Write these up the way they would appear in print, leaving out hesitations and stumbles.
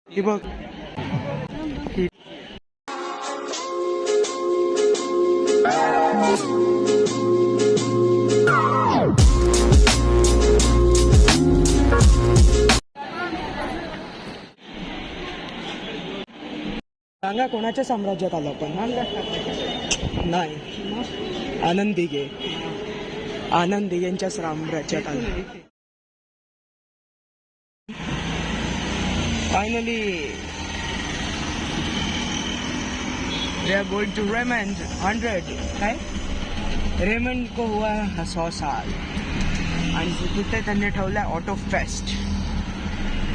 ही बघ ही सांगा कोणाच्या साम्राज्यात आलो आपण? नाही, आनंद दिघे. आनंद दिघेंच्या साम्राज्यात आलो. Finally they are going to Raymond 100. काय रेमंड को हुआ 100 साल आणि तिथे त्यांनी ठेवलाय auto fest.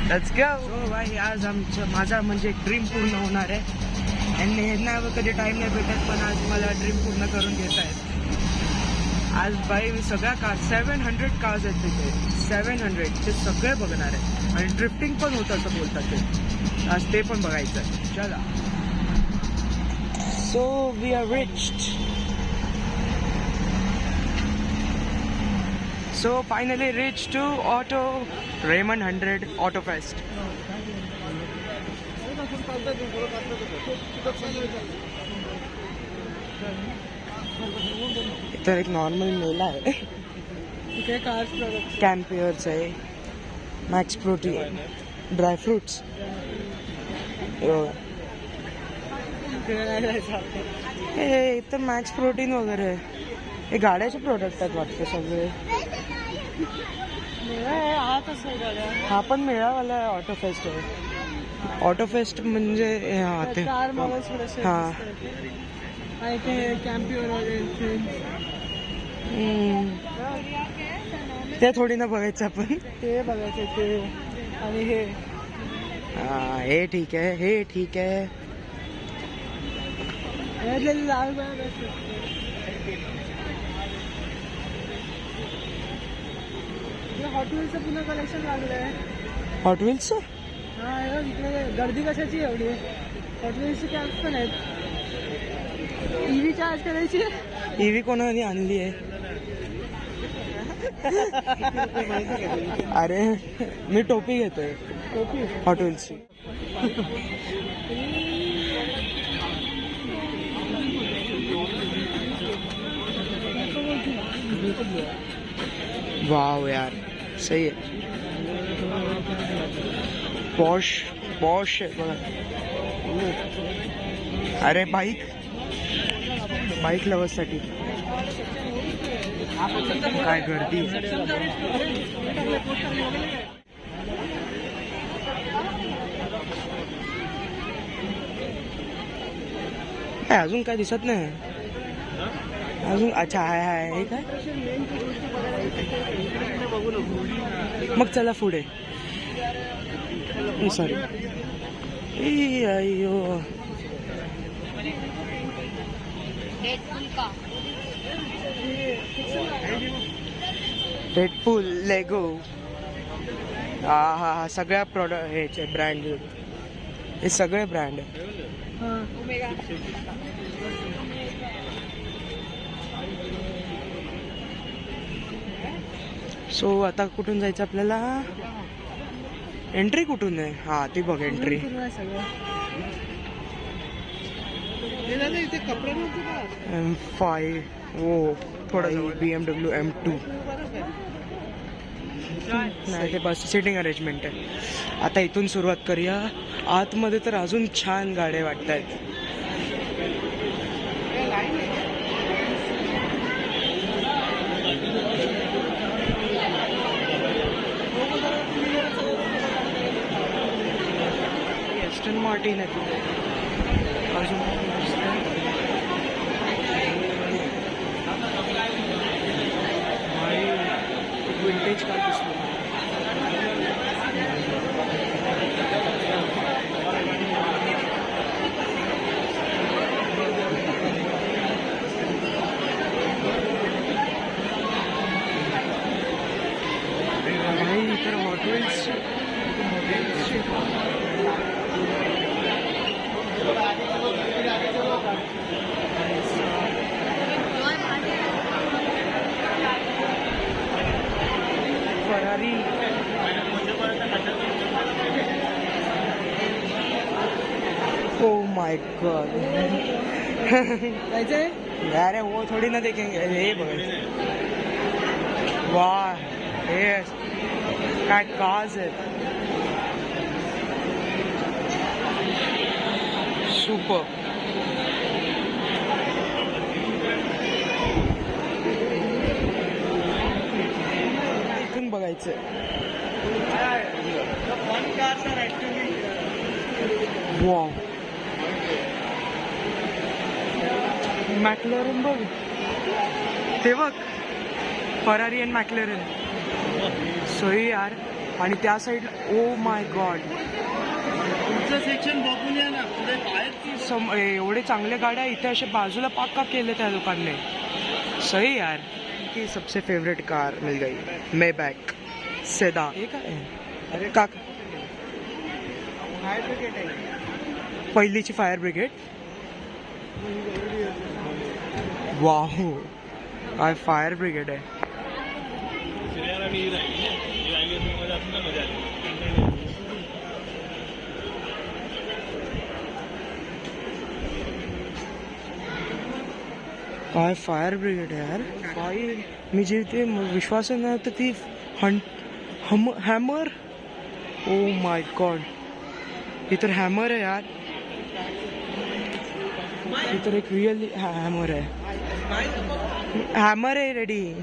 Let's go. So भाई आज माझा म्हणजे एक ड्रीम पूर्ण होणार आहे. आणि ह्यांना कधी टाइम नाही भेटत, पण आज मला ड्रीम पूर्ण करून घेत आहेत. आज भाई मी सगळ्या कार 700 कार्स आहेत तिथे. 700 ते सगळे बघणार आहे आणि ड्रिफ्टिंग पण होतं असं बोलतात ते. आज ते पण बघायचं आहे. चला. So we are reached. So finally reached to Auto Raymond 100 Auto Fest. इधर एक नॉर्मल मेला है. कैंपियर्स है, मैक्स प्रोटीन, ड्राई फ्रूट्स. हे इथं मॅक्स प्रोटीन वगैरे हे गाड्याचे प्रोडक्ट आहेत वाटतं सगळे. हा पण मेळावाला आहे. ऑटो फेस्ट आहे. ऑटो फेस्ट म्हणजे ते हा ते थोडी ना बघायचं आपण. ते बघायचं ते. आणि हे ठीक आहे, हे ठीक आहे. हॉट व्हील्सचं पुन्हा कलेक्शन लागलंय. हॉट व्हील्सचं हा इकडे गर्दी कशाची एवढी. हॉट व्हील्सचे कॅम्प्स पण आहेत. ईव्ही चार्ज करायची. ईव्ही कोणाने आणली आहे? अरे मी टोपी घेतोय. टोपी हॉट व्हील्सची. वाव यार सही है. पॉश पॉश है बघा. अरे बाईक लवर्स साठी काय गर्दी. अजून काय दिसत नाही अजून. अच्छा हाय हे काय. मग चला पुढे. सॉरी अयो. डेडपूल, लेगो. हा सगळ्या प्रोडक्ट ह्याचे ब्रँड. हे सगळे ब्रँड आहे. सो आता कुठून जायचं आपल्याला? एंट्री कुठून आहे? हा ती बघ एंट्री. M5 हो थोडं BMW M2 नाही ते बस सिटिंग अरेंजमेंट आहे. आता इथून सुरुवात करूया. आतमध्ये तर अजून छान गाड्या वाटत आहेत. एस्टन मार्टिन आहे तिथे अजून. विंटेज कार दिसली. तर हॉटेल्स माय गॉड अरे वो थोड़ी ना देखेंगे हे बघायचं वाह हे काय काज आहेत सुपर इथून बघायचं वाव मॅक्लॅरन बघ ते बघ फरारी अँड मॅक्लॅरन सोयी यार आणि त्या साईड ओ माय गॉड तुमचं सेक्शन बघून या ना पुढे बाहेर एवढे चांगले गाड्या इथे असे बाजूला पाक का केले त्या लोकांनी सही यार की सबसे फेवरेट कार मिल गई मेबॅक सेदा हे काय अरे का फायर ब्रिगेड आहे पहिलीची फायर ब्रिगेड वाहो काय फायर ब्रिगेड आहे काय फायर ब्रिगेड आहे यार काय मी जे ते विश्वास नाही होतं ती हॅमर ओ माय गॉड ही तर हॅमर आहे यार ही तर एक रिअल हॅमर आहे रेडी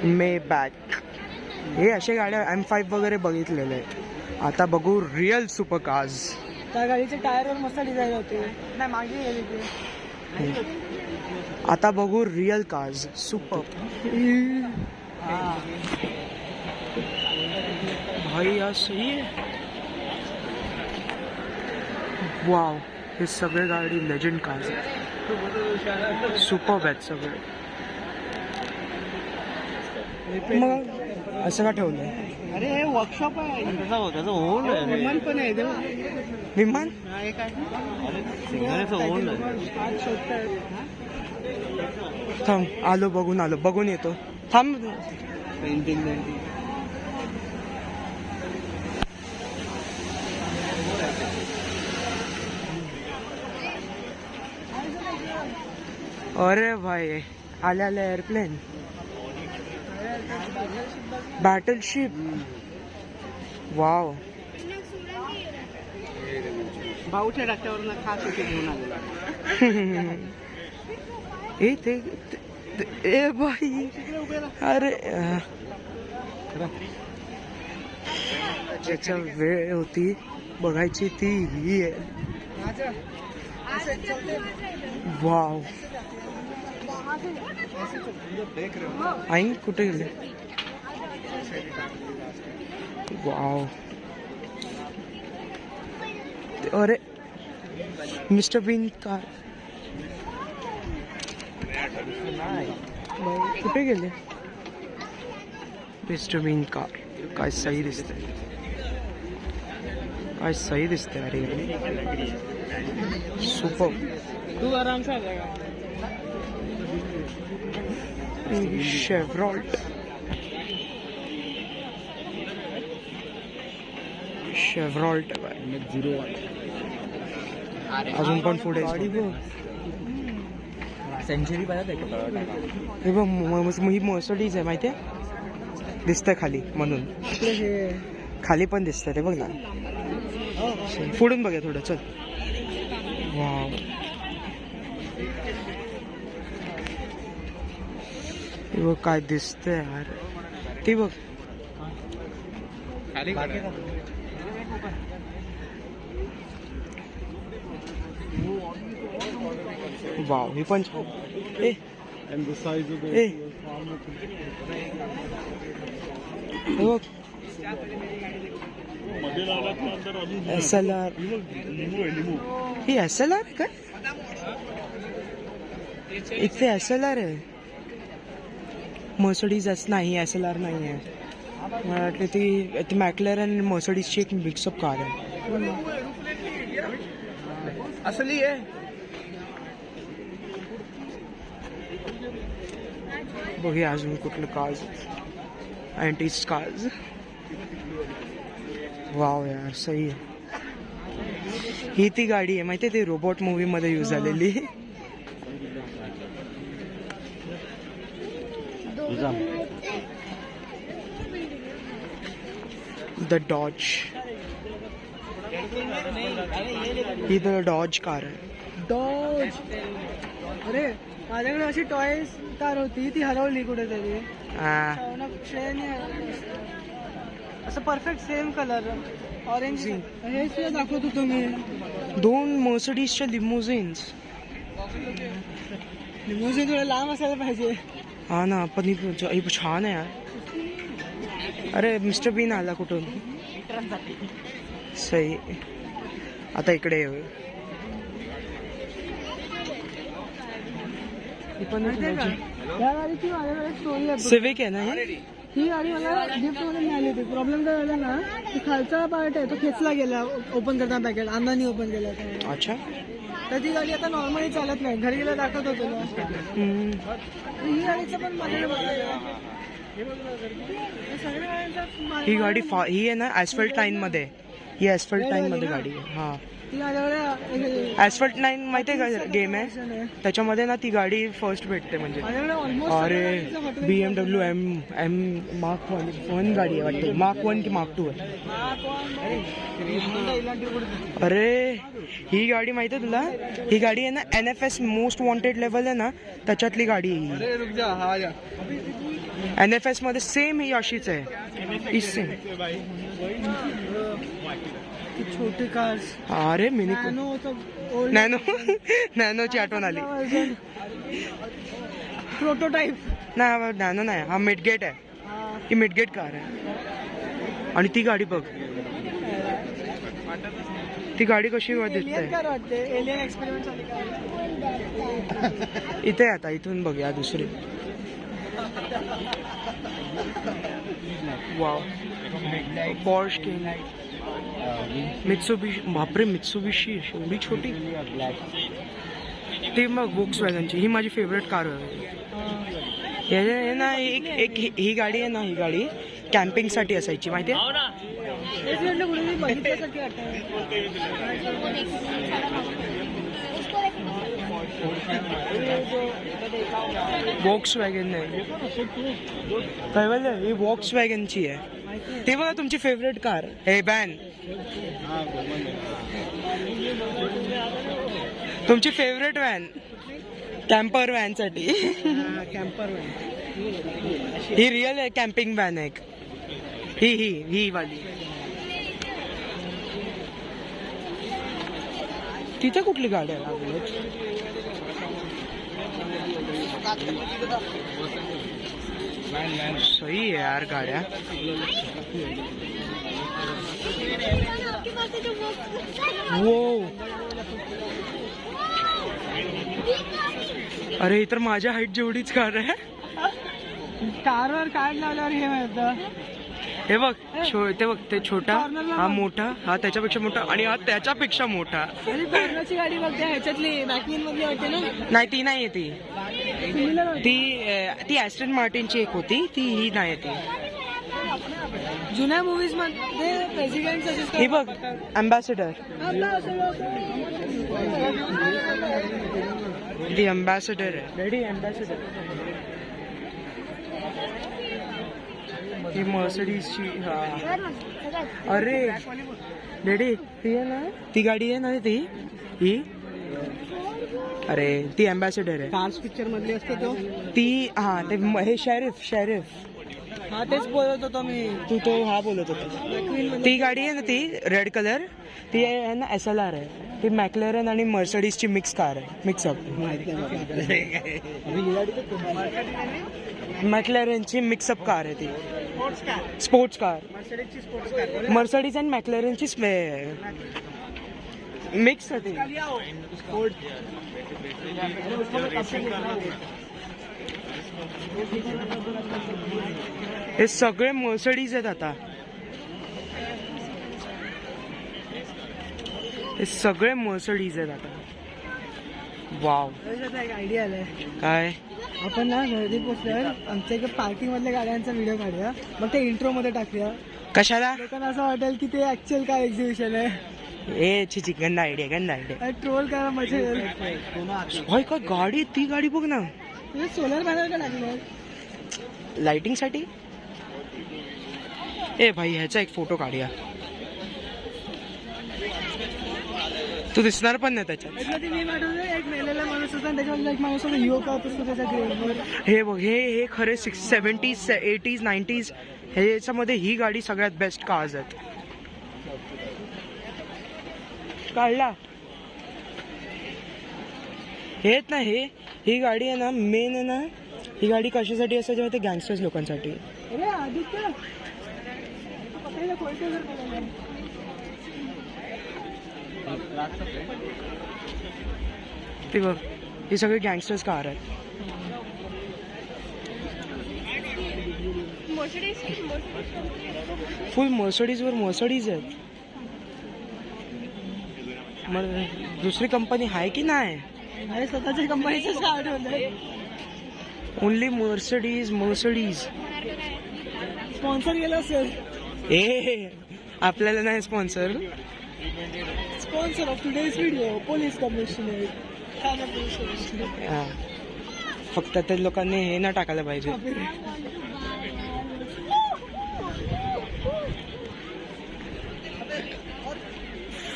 मे बॅक हे अशा गाड्या M5 वगैरे बघितलेले आहेत आता बघू रिअल सुपर कार्स त्या गाडीचे टायरवर मस्त डिझाईन होते नाही मागे गेली ते आता बघू रिअल कार्स सुपर भाई यार सही है वाव हे सगळे गाडी लेजेंड कार्स आहेत सुपर आहेत सगळे मग असं का ठेवलंय अरे हे वर्कशॉप आहे त्याचं ओन आहे विमान पण आहे विमान ओन थांब आलो बघून येतो थांब पेंटिंग अरे भाई आले एअरप्लेन बॅटलशिप वाव भाऊच्या रस्त्यावरून खास इथे घेऊन आलेला ए ए भाई अरे ज्याच्या वेळ होती बघायची ती ही आहे वाव आई कुठे गेले वाव अरे मिस्टर बीन कार कुठे गेले मिस्टर बीन कार काय सही दिसते अरे सुपर तू आराम से आ जाएगा शेव्रॉल्ट अजून पण पुढे सेंचुरी पाहिजे हे बघ ही मर्सिडीज आहे माहितीये दिसतंय खाली म्हणून खाली पण दिसतंय ते बघ ना पुढून बघा थोडं चल वाव हे बघ काय दिसतंय यार ते बघ वाव हे पण छान ए and the size of ए हे बघ SLR ही SLR आहे काय इथे SLR आहे मर्सिडीज नाही SLR नाही आहे मला वाटलं ती मॅक्लॅरन मर्सिडीजची एक मिक्सअप कार आहे असली आहे बघूया अजून कुठलं कार्स अँटीज कार्स वाव यार सही है ही ती गाडी आहे माहितीये, ती रोबोट मूवी मध्ये यूज झालेली. द डॉज, ही द डॉज कार आहे. डॉज. अरे माझ्याकडे अशी टॉयज कार होती, ती हरवली कुठेतरी. हा. असं परफेक्ट सेम कलर ऑरेंज. हे सुद्धा दाखवत होतो मी. 2 मर्सिडीजच्या लिमोझिन्स. लिमोझिन थोडं लांब असायला पाहिजे. हा ना, पण ही छान आहे यार. अरे मिस्टर बीन आला कुठून. सही. आता इकडे येऊ. या गाडीची माझ्याकडे स्टोरी आहे. सिविक आहे ना ही? ही गाडी मला गिफ्ट मध्ये मिळाली होती. प्रॉब्लेम काय झाला ना, की खालचा पार्ट आहे तो खेचला गेला ओपन करताना, पॅकेट अण्णांनी ओपन केला होता. अच्छा. तर ती गाडी आता नॉर्मली चालत नाही. घरी गेला दाखवत होतो ना. ही गाडीचं पण माझ्याकडे बघायला. सगळ्या गाड्यांचा ही गाडी ही आहे ना ऍस्फल्ट लाईन मध्ये. ही ऍस्फल्ट लाईन मध्ये गाडी आहे. हा, ती माझ्याकडे ऍस्फल्ट लाईन माहितीये का गेम आहे, त्याच्यामध्ये ना ती गाडी फर्स्ट भेटते म्हणजे. माझ्याकडे ऑलमोस्ट अरे BMW M मार्क 1 गाडी आहे वाटते. मार्क 1 की मार्क 2 आहे. अरे ही गाडी माहितीये तुला? ही गाडी आहे ना NFS मोस्ट वॉन्टेड लेवल आहे ना, त्याच्यातली गाडी आहे ही. NFS मध्ये सेम ही अशीच आहे. सेम छोटे कार्स. अरे मिनी नॅनो. नॅनोची आठवण आली. प्रोटोटाइप. नाही नॅनो नाही, हा मिडगेट आहे. ही मिडगेट कार आहे. आणि ती गाडी बघ, ती गाडी कशी दिसते. Alien experiment. इथे आता इथून बघ या दुसरी. वाव. Porsche king. मित्सुबिशी. बापरे मित्सुबिशी एवढी छोटी. ती मग वोक्सवॅगनची. ही माझी फेवरेट कार आहे. हे ना एक ही गाडी आहे ना, ही गाडी कॅम्पिंग साठी असायची माहितीये. वॉक्सवॅगन नाही काय बोलले, ही वॉक्सवॅगनची आहे. ते बघा तुमची फेवरेट कार. हे बॅन तुमची फेवरेट व्हॅन. कॅम्पर व्हॅन साठी. Camper van. ही रिअल आहे कॅम्पिंग व्हॅन आहे. ही वाली. तिथे कुठली गाडी आहे? सही आहे यार गाड्या. वो अरे तर माझ्या हाईट जेवढीच कार आहे. कारवर कार्ड लावल्यावर हे मिळतं. हे बघ ते बघ, ते छोटा, हा मोठा, हा त्याच्यापेक्षा मोठा आणि हा त्याच्यापेक्षा मोठा. कॉर्नरची गाडी बघते ह्याच्यातली मॅकविन मधली वाटते ना. नाही ती नाही ती. ती ॲस्टन मार्टिनची एक होती, ही नाही ती. जुन्या मूवीज मध्ये प्रेसिडेंट. ही बघ अँबॅसेडर. ती अँबॅसेडर आहे. Ready Ambassador. ही मर्सिडीजची. हा अरे रेडी ती आहे ना, ती गाडी आहे ना ही. अरे ती अँबॅसेडर आहे. कार्स पिक्चर मधली असते तो. ती हा ते हे शेरिफ. हा तेच बोलत होतो मी. तू तो हा बोलत होता. ती गाडी आहे ना ती रेड कलर, ती आहे ना SLR आहे. ती मॅक्लेरन आणि मर्सिडीजची मिक्स कार आहे. मिक्सअप. मॅक्लेरनची मिक्सअप कार आहे ती. Sports car. मर्सिडीज आणि मॅक्लेरनची मिक्स आहे ती. हे सगळे मर्सिडीज आहेत आता. हे सगळे मर्सिडीज आहेत आता. वाव. एक आयडिया आलाय. काय? आपण ना गर्दी पोचल्यावर आमच्या इकडे पार्किंग मधल्या गाड्यांचा व्हिडिओ काढूया, मग ते इंट्रो मध्ये टाकूया. कशाला? लोकांना असं वाटेल की ते ऍक्च्युअल काय एक्झिबिशन आहे. ए चिची गंदा आयडिया ट्रोल करा मजा येईल. होय का गाडी, ती गाडी बघ ना तुझे सोलर पॅनल का लागलं? लाइटिंग साठी. ए भाई ह्याचा एक फोटो काढूया. तू दिसणार पण नाही त्याच्यात. मी पाठवलं एक मेलेला माणूस होता आणि त्याच्यामध्ये एक माणूस होता युवक होता त्याच्या ग्रेव्हवर. हे बघ, हे खरे 70s 80s 90s ह्याच्यामध्ये ही गाडी सगळ्यात बेस्ट कार्स आहेत. काढला हेच ना, ही गाडी आहे ना, मेन आहे ना, ही गाडी कशासाठी असायची माहिती? गँगस्टर्स लोकांसाठी. अरे आदित्य पकडायला कोणते जर बोलायला. ते बघ, ही सगळी गँगस्टर्स कार आहेत. फुल मर्सडीजवर मर्सडीज आहेत. मग दुसरी कंपनी आहे की नाही? अरे स्वतःच्या कंपनीचं स्टार्ट होतं. Only Mercedes. स्पॉन्सर गेला असेल. ए आपल्याला नाही sponsor. Sponsor of today's video police commissioner. फक्त ते लोकांनी हे ना टाकायला पाहिजे.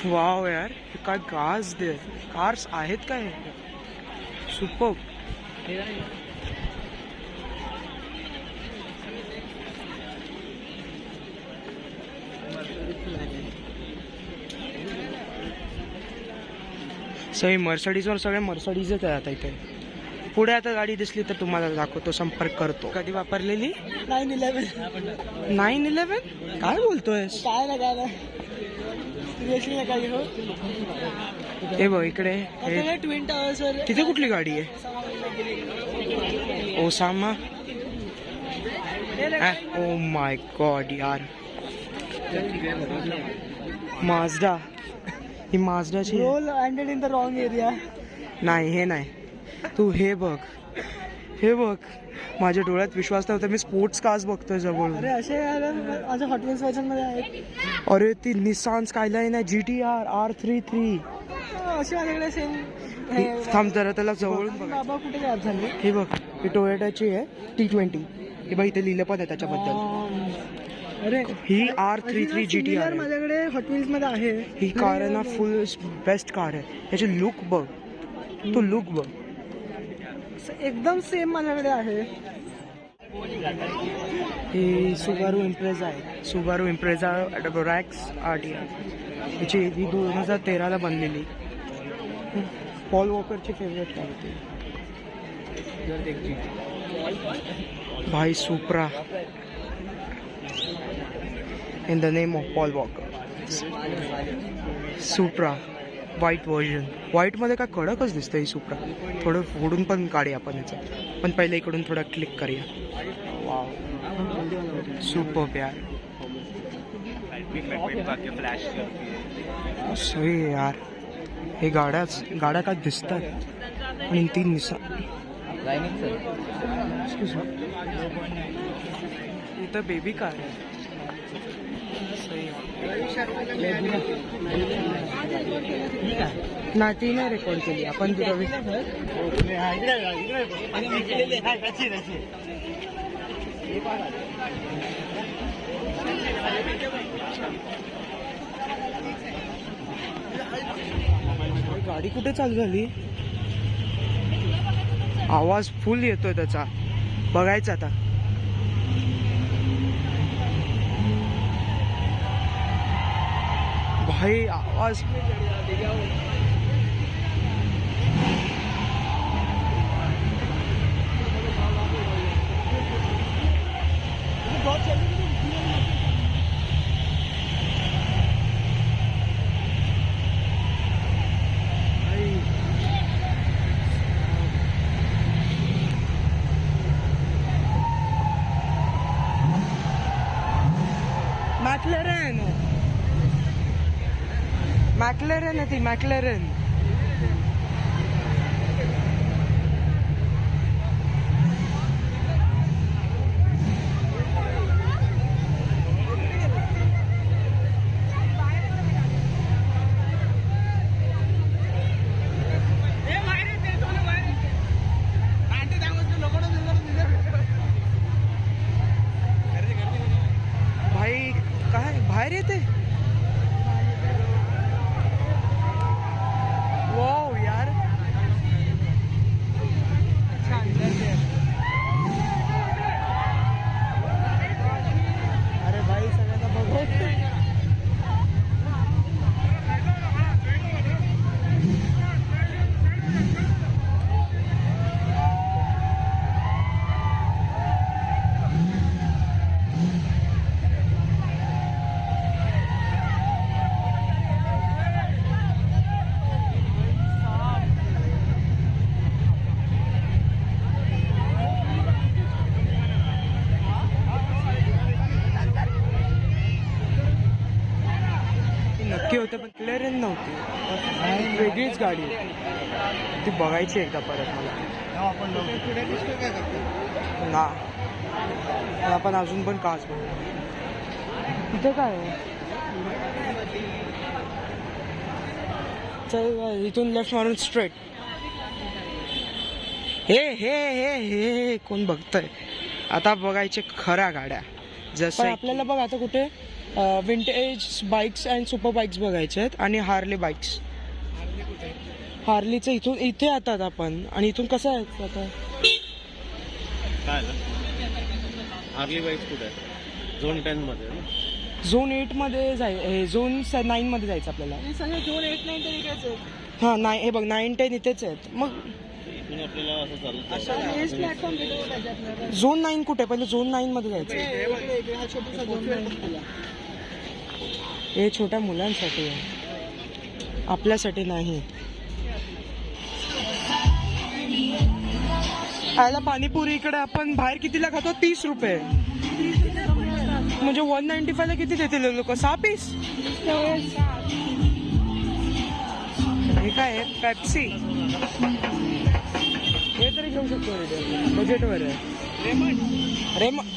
वाव यार, काय गाज दे कार्स आहेत काय. सुपर. सगळी मर्सडीजवर सगळे मर्सडीजच आहे आता इथे. पुढे आता गाडी दिसली तर तुम्हाला दाखवतो, संपर्क करतो. कधी वापरलेली? 911. काय बोलतोय? काय ना हे बघ इकडे ट्विन टावर्स. तिथे कुठली गाडी आहे? ओसामा. ओ माय गॉड यार, माजडा. ही माजडाची roll landed in the wrong area. नाही, हे नाही. तू हे बघ, माझ्या डोळ्यात विश्वास नव्हता. मी स्पोर्ट्स कार्स बघतोय जवळ. अरे असे माझ्या हॉट व्हील्स वर्जन मध्ये आहेत. अरे ती निसान स्कायलाइन आहे, GTR R33. अशी माझ्याकडे सेम. थांब जरा त्याला जवळून बघ. बाबा कुठे गायब झाले? हे बघ, ही टोयोटाची आहे T20. हे बघ इथे लिहिलं पण आहे त्याच्याबद्दल. अरे ही R33 GTR आहे. माझ्याकडे हॉट व्हील्स मध्ये आहे. ही कार आहे ना, फुल बेस्ट कार आहे. ह्याची लुक बघ, तू लुक बघ, एकदम सेम माझ्याकडे आहे. ही सुबारू इम्प्रेझा आहे. सुबारू इम्प्रेझा रॅक्स RTR. ह्याची ही 2013ला बनलेली. पॉल वॉकरची फेवरेट कार होती. भाई Supra in the name of Paul Walker. Supra white version. व्हाईटमध्ये काय कडकच दिसतं ही सुप्रा. थोडं फोडून पण काढूया आपण याचं, पण पहिले इकडून थोडं क्लिक करूया. वाव, सुपर यार. सही यार. हे गाड्या काय दिसतात. आणि तीन दिसतात. इथं बेबी कार आहे. नाही, ती नाही रेकॉर्ड केली आपण. तुला गाडी कुठे चालू झाली? आवाज फुल येतोय त्याचा. बघायचा आता. भाई आवाज. मॅक्लेरन आहे ती, मॅक्लेरन. बाहेर येते. वाव यार, छान. अरे भाई सगळ्यांना बघू. नक्की होतं पण क्लिअरन्स नव्हती, वेगळीच गाडी ती बघायची एकदा परत मला. आपण पुढे दिसतो काय करतो ना आपण अजून पण काच बघू. इथे काय आहे? चल इथून लेफ्ट मारून स्ट्रेट. हे हे हे हे कोण बघतंय? आता बघायचे खऱ्या गाड्या. जसं आपल्याला बघ आता कुठे vintage bikes and super bikes बघायचे आहेत आणि हार्ले बाईक्स. हार्लीचं इथून इथे येतात आपण. आणि इथून कसं आहे आता काय हार्ली बाईक्स कुठे आहे? झोन 10 मध्ये. झोन 8 मध्ये झोन 9 मध्ये जायचं आपल्याला. सगळे झोन 8, 9 तर इकडेच आहेत. हा नाही, हे बघ 9, 10 इथेच आहेत. मग इथून आपल्याला असं हेच प्लॅटफॉर्म भेटतो पाहिजे आपल्याला. झोन 9 कुठे? पहिले झोन 9 मध्ये जायचं. इकडे हा छोटासा झोन आहे. हे छोट्या मुलांसाठी आहे, आपल्यासाठी नाही. आयला पाणीपुरी इकडे आपण बाहेर कितीला खातो? 30 रुपये. म्हणजे 195 ला किती देतील लोक? 6 पीस. हे काय आहे? पेप्सी. हे तरी घेऊ शकतो, बजेटवर आहे. रेमंड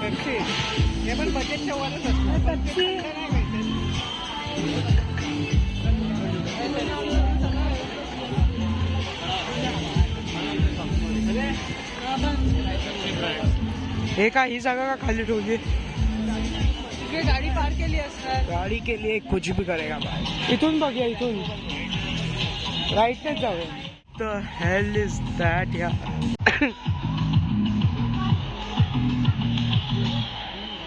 पेप्सी हे पण बजेटच्या वरच असतं. पेप्सी हे काय, ही जागा का खाली ठेवली? तिकडे गाडी पार्क केली असणार. गाडी के लिए कुछ भी करेगा भाई. इथून बघूया, इथून राईटनेच जाऊया. The hell is that यार?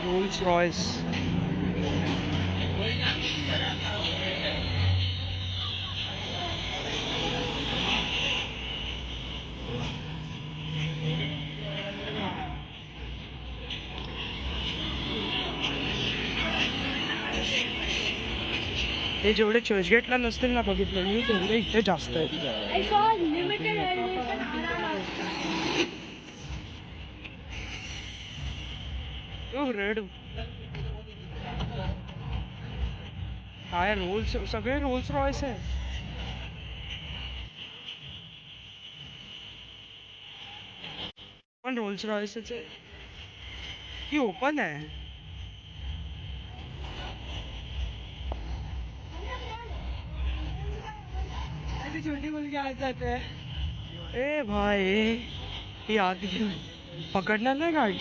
Rolls Royce. हे जेवढे चर्चगेटला नसतील ना बघितलं मी, तेवढे इथे जास्त आहेत. रेड काय रोल्स, सगळे रोल्स रॉयस आहे. पण रोल्स रॉयसच आहे. ही ओपन आहे. छोटी मुलगी आज जाते. ए भाई, ही आधी पकडणार नाही गाडी.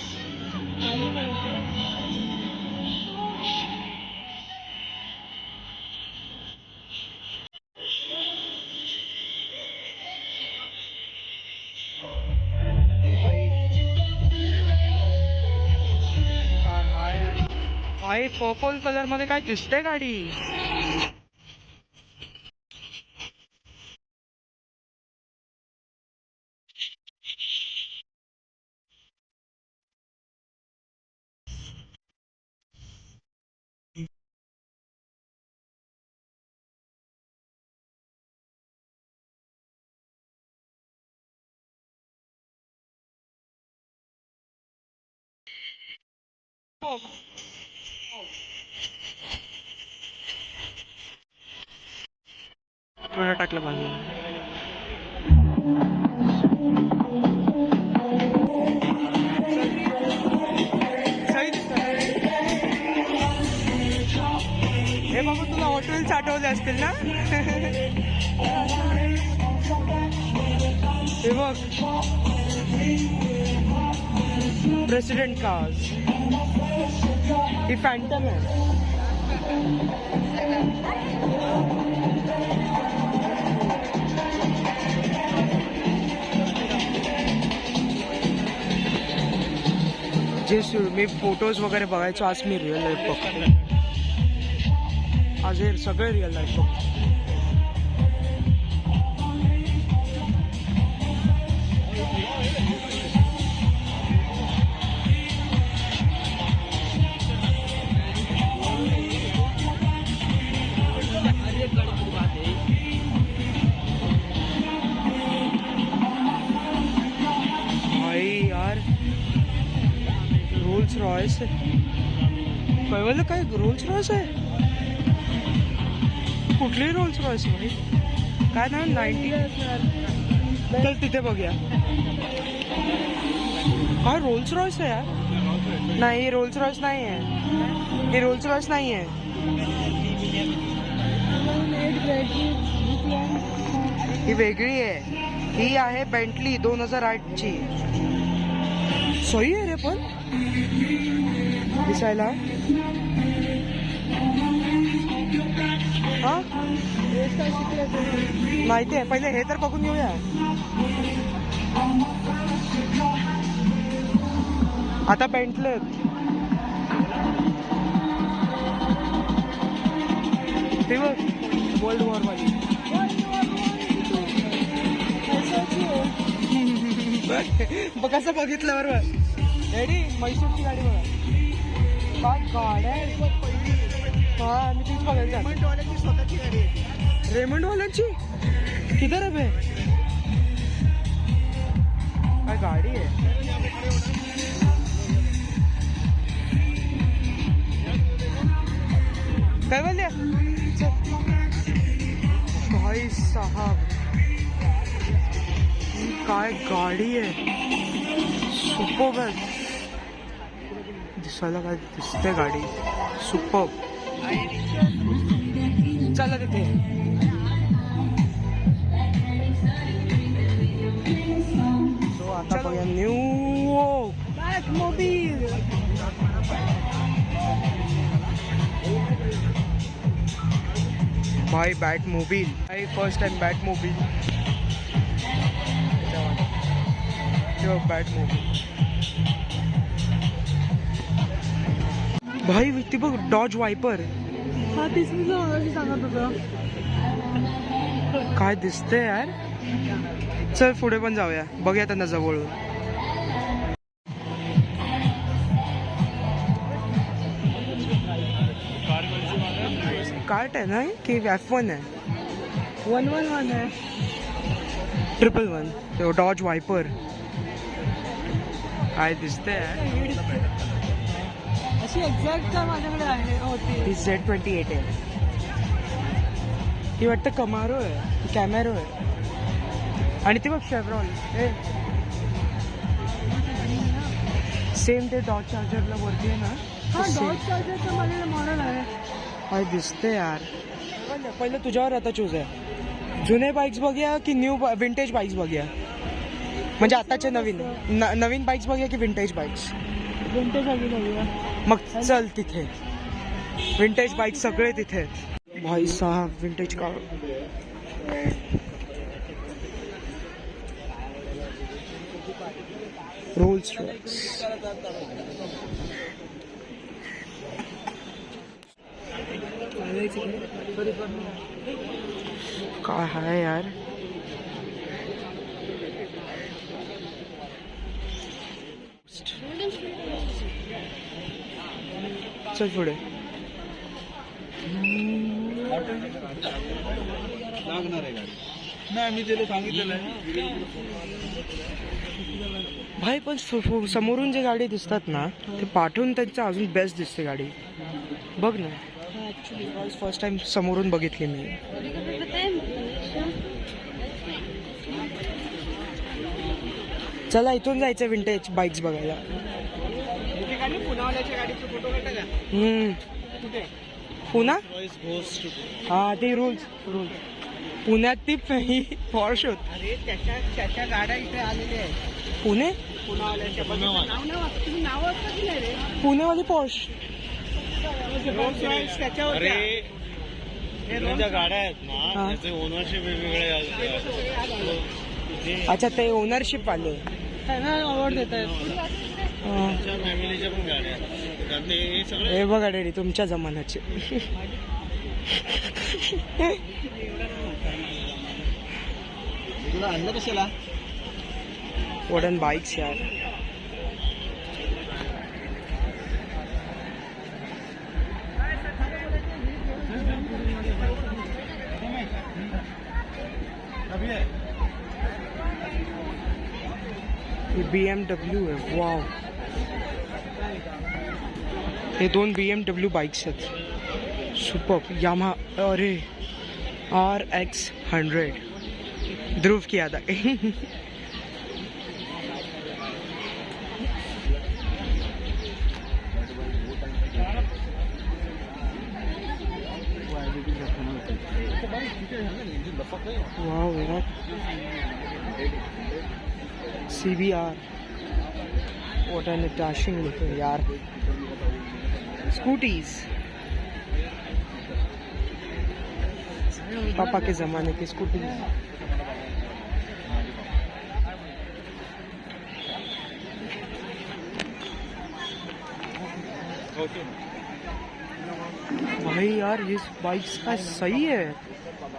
भाई पर्पल कलर मध्ये काय दिसते गाडी. थोडं टाकलं बाजूला. हे बाबा तुला हॉटेल आठवले असतील ना. हे बघ, प्रेसिडेंट कार्स. ही फॅन्टम आहे. मी फोटोज वगैरे बघायचो, आज मी रिअल लाईफ बघतो. आज हे सगळे रिअल लाईफ बघतो. रोल्स रॉयस कळवलं काय? रोल्स रॉयस आहे? कुठली रोल्स रॉयस भाई? काय नाव? 90. चल तिथे बघूया. काय रोल्स रॉयस आहे यार? नाही, रोल्स रॉयस नाही आहे. हे रोल्स रॉयस नाही आहे. ही वेगळी आहे. ही आहे बेंटली 2008ची. सही आहे रे पण दिसायला. हा माहिती आहे. पहिले हे तर बघून घेऊया. आता बेंटले ते बघ, वर्ल्ड वॉर वाली. बघ कसं बघितलं बरोबर. रेडी? मैसूरची गाडी बघा. काय गाड्या आहे. हा मी तीच बघायचं. रेमंडवाल्यांची स्वतःची गाडी आहे. रेमंडवाल्यांची किधर आहे बे? काय गाडी आहे. काय बोलल्या? भाई साहब काय गाडी आहे. सुपर दिसायला काय दिसते गाडी. सुपर. चला तिथे. तो आता बघूया न्यू बॅटमोबिल. भाई बॅटमोबिल. भाई फर्स्ट टाइम बॅटमोबिल. बॅटमोबिल भाई. ती बघ डॉज वायपर. हा तीच मी सांगत होतो. काय दिसतंय यार. चल पुढे पण जाऊया, बघूया त्यांना जवळून. कार्ट आहे ना की F1 आहे? 111 आहे. 111 तो डॉज वायपर. काय दिसतंय यार. अशी एक्झॅक्ट का माझ्याकडे आहे होती. ही Z28 आहे. ही वाटतं कमारो आहे, कॅमेरो आहे. आणि ती बघ शेव्रॉन. सेम ते डॉज चार्जरला वरती आहे ना. हा डॉज चार्जरचं माझ्याकडे मॉडेल आहे. काय दिसते यार. पहिलं तुझ्यावर आता चूज आहे. जुने बाईक्स बघूया की न्यू विंटेज बाईक्स बघूया? म्हणजे आताचे नवीन बाईक्स बघूया की विंटेज बाईक्स? विंटेज आधी बघूया. मग चल तिथे. विंटेज बाईक सगळे तिथे. भाई साहब विंटेज कार. Rolls Royce. काय आहे यार. चल पुढे. नाही मी त्याला सांगितलेलं आहे. भाई पण समोरून जे गाडी दिसतात ना ते पाठवून त्यांचं अजून बेस्ट दिसते गाडी. बघ ना. फर्स्ट टाइम समोरून बघितली मी. चला इथून जायचं विंटेज बाईक्स बघायला. पुन्हा हा ते रूल्स. पुण्यात ती पॉर्श होती. त्याच्या गाड्या इथे आलेल्या आहेत. पुणे पुणेवाली पॉर्श. ज्या गाड्या आहेत ना त्याचे ओनरशिप वेगवेगळे. अच्छा ते ओनरशिप वाले त्यांना अवॉर्ड देत आहेत. तुमच्या फॅमिलीच्या पण गाड्या आहेत. कारण ते हे सगळं हे बघा डॅडी तुमच्या जमान्याचे. तुला आणलं कशाला? वुडन बाइक्स यार. BMW आहे. वाव, हे 2 BMW बाइक्स आहेत. सुपर. यामा अरे RX 100 ध्रुव किया था. वाव यार. CBR. What an dashing looking यार. स्कूटीज पापा के जमाने की स्कूटी. भाई यार ये बाइक्स का सही है.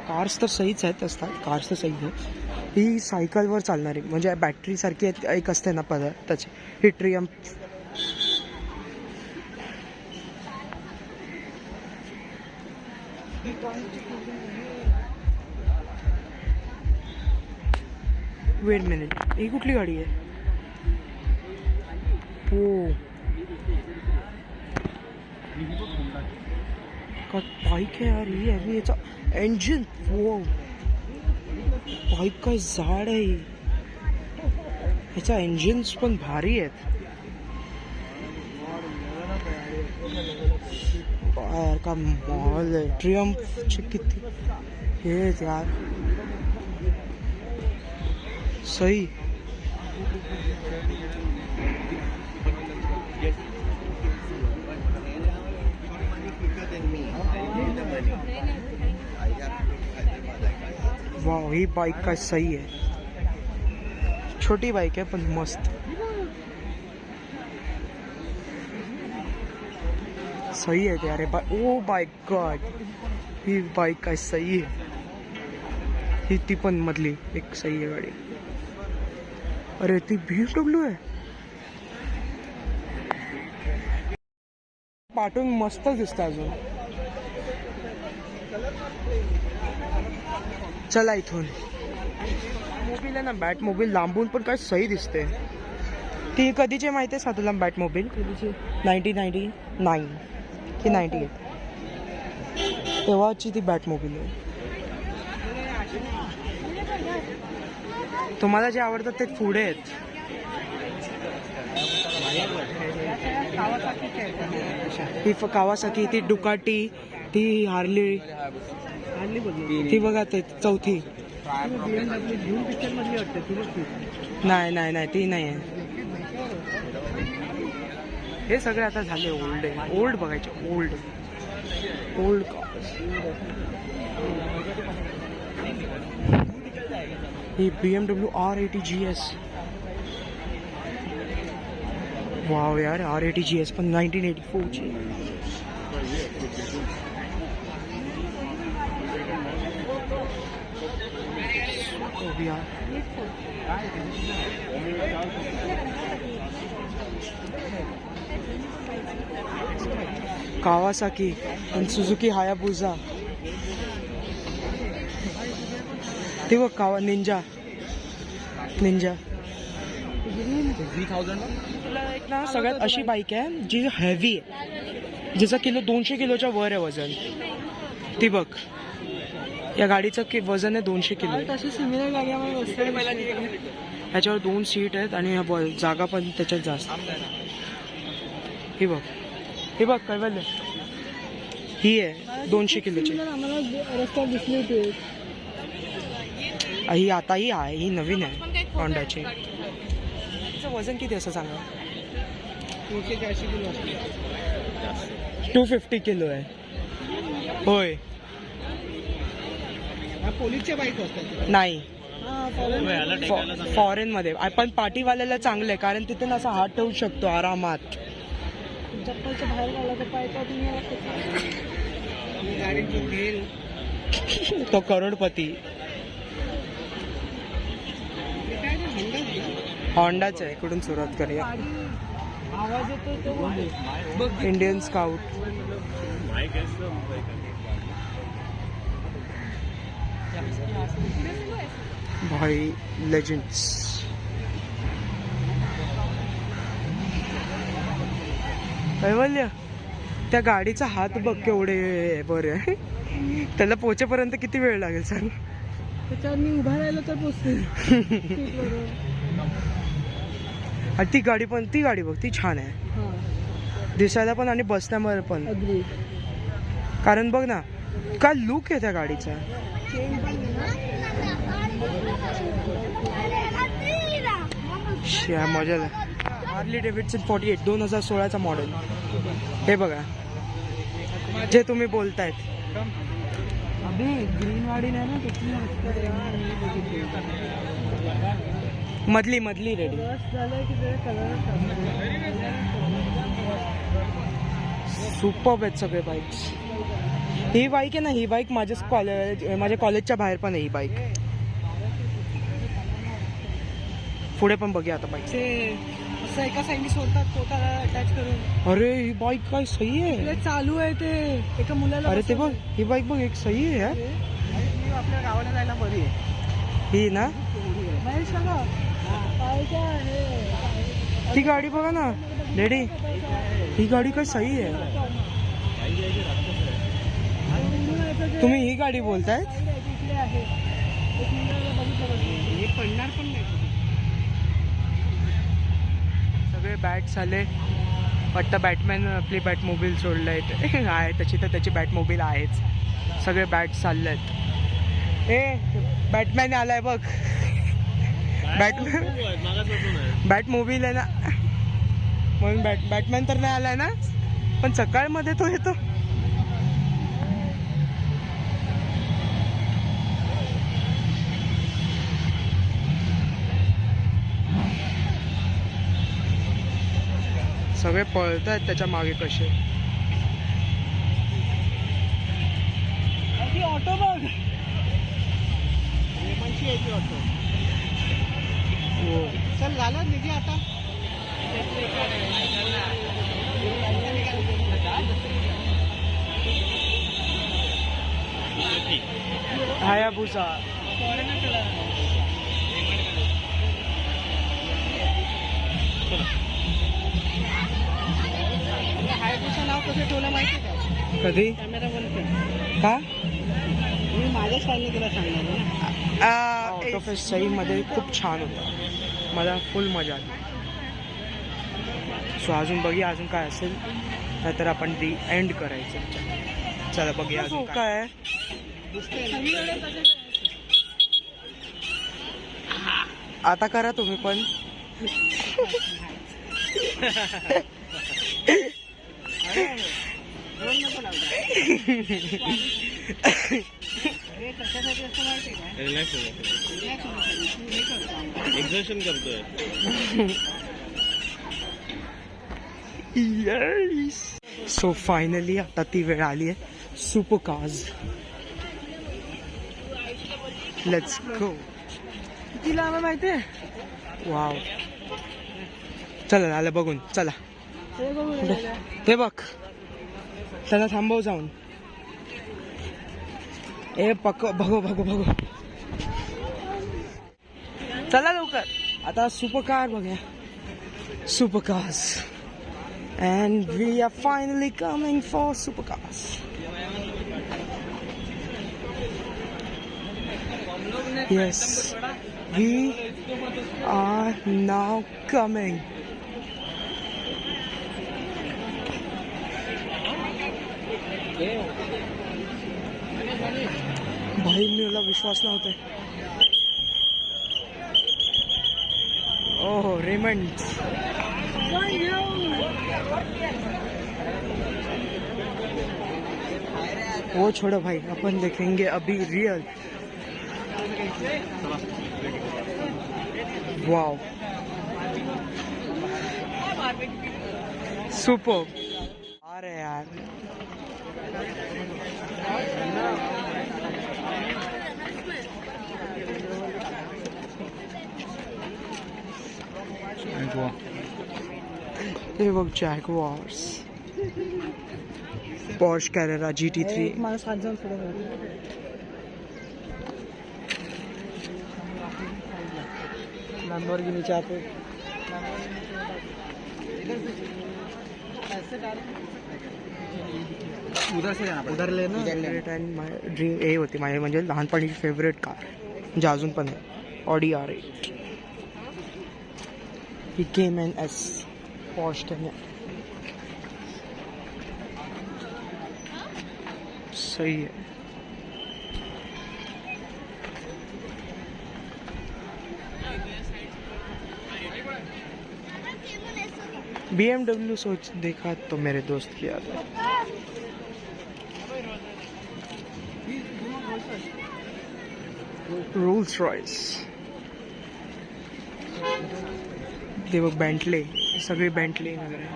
कार्स तर सहीच आहेत असतात. कार्स तर सही आहे. ही सायकलवर चालणारी म्हणजे बॅटरी सारखी एक असते ना पदार्थ त्याची. ही ट्रियम्फ. वेट मिनिट, ही कुठली गाडी आहे? हो का बाईक आहे यार ही. अभी याचा इंजिन. हो बाईक काय जाड आहे. ह्याचा इंजिन्स पण भारी आहेत यार. का मॉल आहे. ट्रियम्फचे किती हे यार. सही. वाह ही बाइक का सही है. छोटी बाइक है पण मस्त. सही है यार. ओ माय गॉड ही बाइक काय सही आहे. ही ती पण मधली एक सही आहे गाडी. अरे ती BMW आहे. पाठवून मस्त दिसतं अजून. चला इथून. मोबाईल आहे ना बॅट मोबाईल लांबून पण काय सही दिसते. ती कधीची माहिती आहे साधूला बॅट मोबाईल? 1999 की 98 तेव्हाची ती बॅट मोबाईल आहे. तुम्हाला जे आवडतात ते पुढे आहेत. ही कावासाकी, ती डुकाटी, ती हार्ली. ती बघा ते चौथी. नाही नाही नाही ती नाही आहे. हे सगळे आता झाले ओल्ड आहे. ओल्ड बघायचे. ओल्ड ओल्ड ही BMW R80 GS. वाव यार R80 GS पण 1984 ची. कावासाकी आणि सुझुकी हायाबुझा. ते बघ कावा निंजा. निंजा 3000. एक ना सगळ्यात अशी बाईक आहे जी हेवी आहे, जिचा किलो 200 किलोच्या वर आहे वजन. ती बघ या गाडीचं वजन आहे 200 किलो. तशी सिमिलर गाडी ह्याच्यावर 2 सीट आहेत आणि जागा पण त्याच्यात जास्त. ही बघ हे बघ कैवल्य. ही आहे 200 किलोची. आम्हाला रस्त्यात दिसली होती. ही आता ही आहे. ही नवीन आहे होंडाची. तिचं वजन किती असं सांगा? 240 किलो. 250 किलो आहे. होय पोलीसच्या बाईक असतात. नाही फॉरेन मध्ये. पण पार्टीवाल्याला चांगलं आहे कारण तिथे ना असा हात ठेवू शकतो आरामात. चप्पलच्या बाहेर काढला तर पाय का तुम्ही तो करोडपती. होंडाच आहे. इकडून सुरुवात करूया. आवाज येतो तो इंडियन स्काउट. भाई लेजेंड्स. कैवल्य त्या गाडीचा हात बघ केवढे बरे. त्याला पोहोचेपर्यंत किती वेळ लागेल सांग. त्याच्यावर मी उभा राहिलो तर पोचते. आणि ती गाडी बघ ती छान आहे दिसायला पण आणि बसण्यामध्ये पण. कारण बघ ना काय लुक आहे त्या गाडीचा. मजा. हार्ली डेव्हिडसन 48 2016चा मॉडेल. हे बघा जे तुम्ही बोलतायत. ग्रीन वाडी नाही ना मधली रेडी. सुपर आहेत सगळे बाईक्स. ही बाईक आहे ना ही बाईक माझ्या कॉलेजच्या बाहेर पण आहे ही बाईक. पुढे पण बघूया आता बाईक. असं एका साईडनी सोडतात पोटाला अटॅच करून. अरे ही बाईक काय सही आहे. चालू आहे ते एका मुलाला. अरे ते बघ ही बाईक बघ एक सही आहे यार. आपल्या गावाला जायला बरी आहे ही ना. ती गाडी बघा ना लेडी. ही गाडी काय सही आहे. तुम्ही ही गाडी बोलताय. पडणार पण नाही. सगळे बॅट्स आले वाटतं. बॅटमॅन आपली बॅटमोबाईल सोडलंय आहे त्याची तर त्याची बॅटमोबाईल आहेच. सगळे बॅट्स चालले आहेत. बॅटमॅन आलाय बघ. बॅटमोबाईल आहे ना म्हणून बॅटमॅन तर नाही आलाय ना पण सकाळमध्ये तो येतो. सगळे पळत आहेत त्याच्या मागे कसे. ऑटो बघ. ऑटो चल झालं निघे आता. हायाबुसा. हायाबुसा नाव कसं ठेवलं माहिती का. कधी कॅमेरा बंद कर. का मी माझ्या स्टाईलने तुला सांगणार ना. ऑटोफेस्ट सही मध्ये खूप छान होता. मला फुल मजा आली. सो अजून बघूया अजून काय असेल नाहीतर आपण दी एंड करायचं. चला बघूया अजून काय. आता करा तुम्ही पण. एक्झर्शन करतोय. सो फायनली आता ती वेळ आली आहे सुपर कार्स. Let's go. किती लांब माहिती आहे. वाव. चला झालं बघून. चला ते बघ त्याला थांबव जाऊन. बघू चला लवकर. आता सुपर कार बघूया. Super cars. And we are finally coming for supercars. Yes, we are now coming. भाई मला विश्वास नव्हता. ओह रेमंड. वो छोड़ो भाई अपन देखेंगे अभी रियल. Wow, super. अरे यार हे बघ जॅगवार्स, पॉर्श कॅरेरा GT3. एक माणूस हात जाऊन पुढे जातो. लॅम्बोर्गिनीचे आपण उधर ले ना. ड्रीम हे होती माझी, म्हणजे लहानपणीची फेवरेट कार, म्हणजे अजून पण आहे, ऑडी R8. ही Cayman S पॉश Cayman. सही है. BMW सोच देखा तो मेरे दोस्त की याद है. रोल्स रॉयस, ते बघ बेंटले, सगळे बेंटले वगैरे.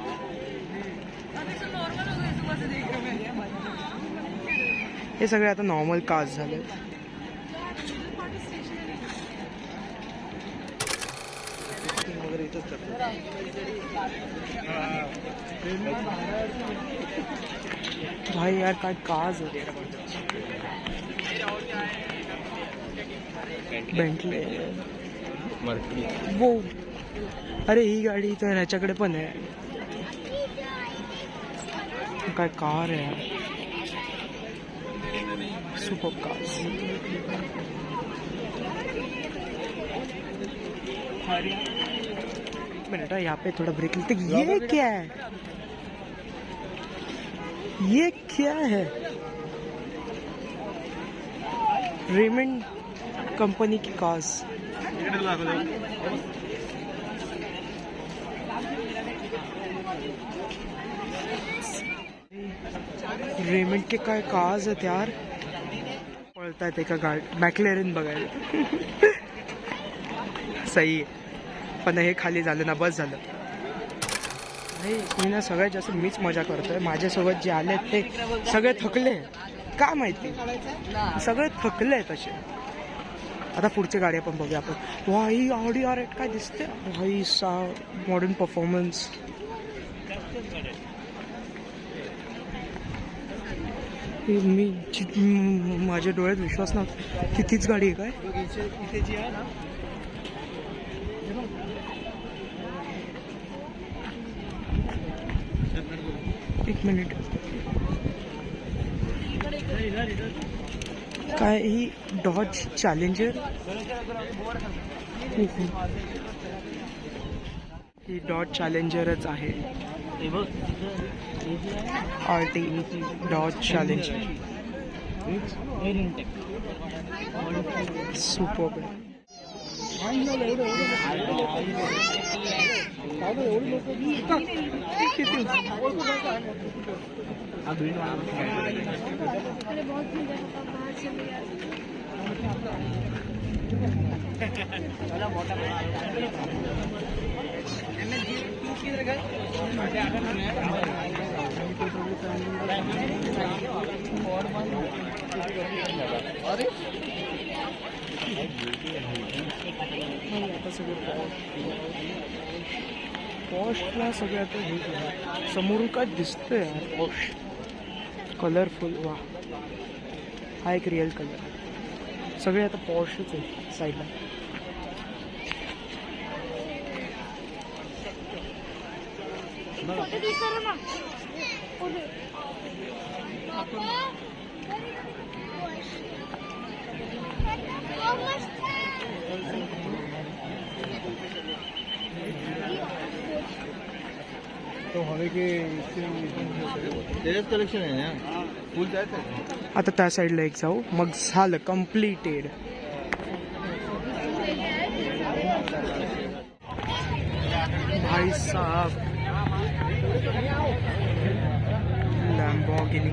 हे सगळे आता नॉर्मल कार्स झाले. भाई यार काय कार्स होते. बेंटले, वो, अरे ही गाडी तर ह्याच्याकडे पण आहे. काय कार आहे यार, सुपर कार्स. एक मिनट, यहाँ पे थोड़ा ब्रेक लेते. ये क्या है, ये क्या है? रेमंड कंपनी की कार्स. रेमंड के काय कार्स आहेत यार, पळतायत एका गाडी. मॅक्लेरन बघायला. सही आहे, पण हे खाली झालं ना, बस झालं. मी ना सगळ्यात जास्त मीच मजा करतोय. माझ्यासोबत जे आले ते सगळे थकले, का माहिती, सगळे थकले तसे. आता पुढची गाडी आपण बघूया आपण. वा, ही ऑडी R8 काय दिसते भाई, मॉडर्न परफॉर्मन्स. माझ्या डोळ्यात विश्वास नव्हता की तीच गाडी आहे काय. इथे जी आहे ना, एक मिनिट, काय ही डॉज चॅलेंजर. ही डॉज चॅलेंजरच आहे. RT Dodge Challenger, super. पॉशला सगळ्यात हे समोरून काय दिसतंय यार, पॉश कलरफुल. वा, हा एक रिअल कलर. सगळे आता पॉशच आहे साईडला. तो हवे के कलेक्शन आहे ना, फुल जायचं. आता त्या साईडला एक जाऊ, मग झालं कम्प्लीटेड. भाई साहब, लॅम्बोर्गिनी.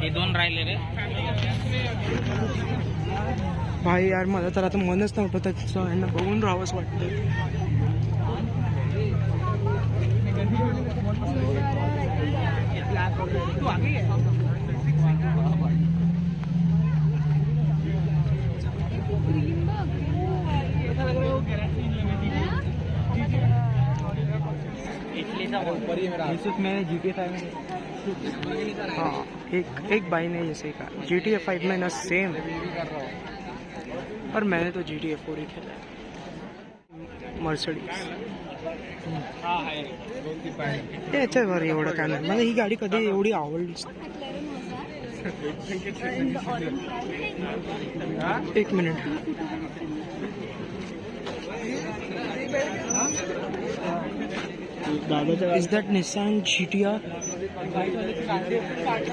हे 2 राहिले रे. भाई यार मला तर आता मनच नव्हतं त्याचं यांना बघून राहावंच वाटतं. मैंने GTA 5 हाँ एक भाई ने जैसे कहा GTA 5 में ना सेम, पर मैंने तो GTA 4 ही खेला है. मर्सिडीज याच्यावर एवढं काय नाही. मला ही गाडी कधी एवढी आवडलीच नाही. एक minute. Is that Nissan GTR?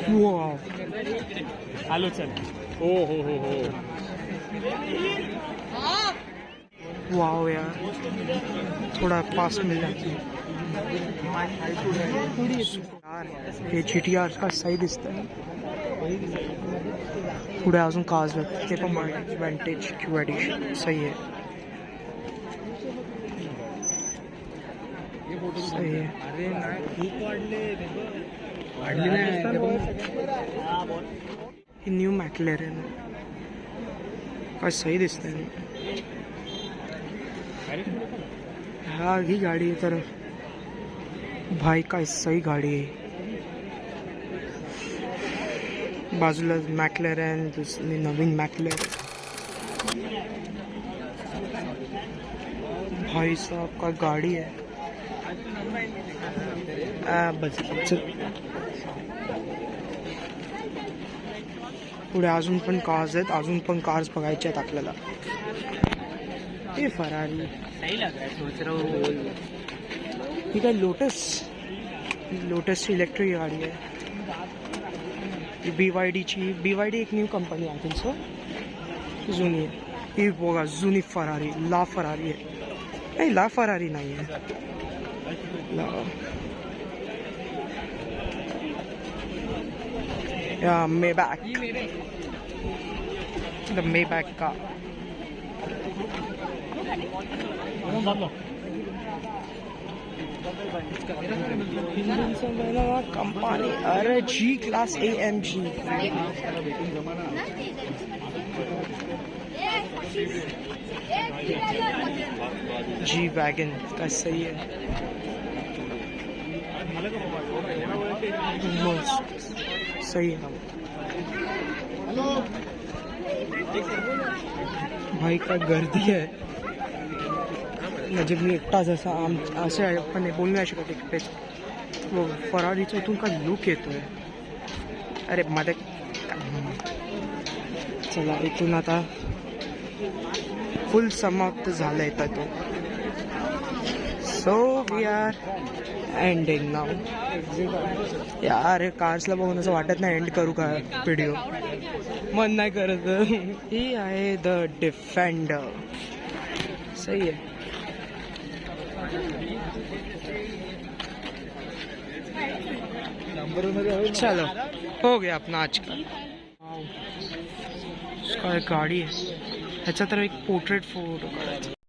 Wow. आलो चल. हो. वाव यार, थोड़ा पास मिल जाती है यार. हे GTR का सही दिसतंय. पुढे अजून कार्स आहेत ते पण विंटेज क्यू एडिशन सही आहे. सही आहे. ही न्यू मॅकलेरन काय सही दिसतंय. हा ही गाडी तर भाई काय सही गाडी आहे. बाजूला मॅकलेरन, दुसरी नवीन मॅकलेरन. भाई साहब का गाडी आहे. बस पुढे अजून पण कार्स आहेत. अजून पण कार्स बघायचे आहेत आपल्याला. हे फरारी, ही काय लोटसची इलेक्ट्रिक गाडी आहे. BYD एक न्यू कंपनी आहे त्यांचं, जुनी आहे. ही बघा जुनी फरारी, ला फरारी आहे. नाही ला फरारी नाही आहे, Maybach, the Maybach car. Company अरे G Class AMG. G Wagon का सही है. सही है भाई. का गर्दी है. म्हणजे मी एकटाच असं पण बोलू नाही शकत एकटेच. फरारीचा इथून का लुक येतोय. अरे मध्ये चला इथून आता फुल समाप्त झालं येतं तो. सो वी आर एंडिंग नाव. यार कार्सला बघून असं वाटत नाही एंड करू का व्हिडिओ, मन नाही करत. ही आहे द डिफेंडर. सही है. चलो हो गया अपना आज का. उसका एक गाड़ी है ह्याचा तर एक पोर्ट्रेट फोटो काढायचा.